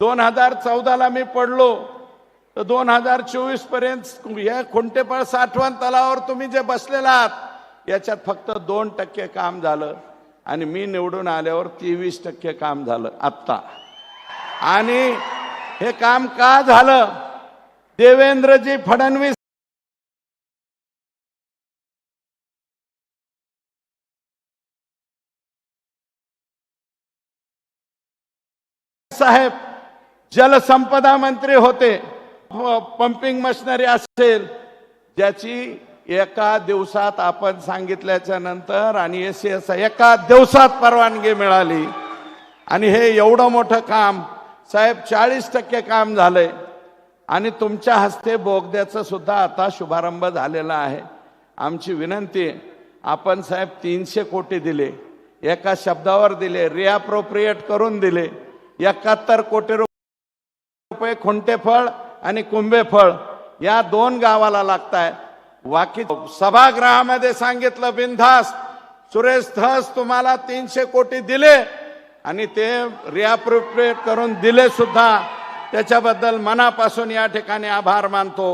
2014ला मी पडलो तर 2024 पर्यंत या खुंटेपळ साठवण तलावावर तुम्ही जे बसलेला आहात याच्यात फक्त 2% काम झालं आणि मी निवडून आल्यावर 23% काम झालं आत्ता। आणि हे काम का झालं? देवेंद्रजी फडणवीस साहेब जलसंपदा मंत्री होते, पंपिंग मशिनरी असेल ज्याची एका दिवसात आपण सांगितल्याच्या नंतर आणि एसीएस एका दिवसात परवानगी मिळाली आणि हे एवढं मोठं काम साहेब 40% काम झालंय आणि तुमच्या हस्ते बोगद्याचं सुद्धा आता शुभारंभ झालेला आहे। आमची विनंती आहे, आपण साहेब 300 कोटी दिले, एका शब्दावर दिले, रिअप्रोप्रिएट करून दिले, 71 कोटी रुपये खुंटेफळ आणि कुंभेफळ या 2 गावाला लागताय। बाकी सभागृहामध्ये सांगितलं बिनधास्त, सुरेश धस तुम्हाला 300 कोटी दिले आणि ते रिअप्रोप्रिएट करून दिले सुद्धा, त्याच्याबद्दल मनापासून या ठिकाणी आभार मानतो।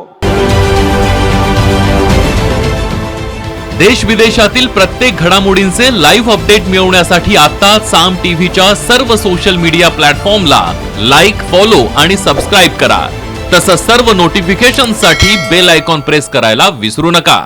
देश विदेशातील प्रत्येक घडामोडींचे लाईव्ह अपडेट मिळवण्यासाठी आता साम टीव्हीच्या सर्व सोशल मीडिया प्लॅटफॉर्मला लाईक, फॉलो आणि सबस्क्राईब करा। तसंच सर्व नोटिफिकेशनसाठी बेल आयकॉन प्रेस करायला विसरू नका।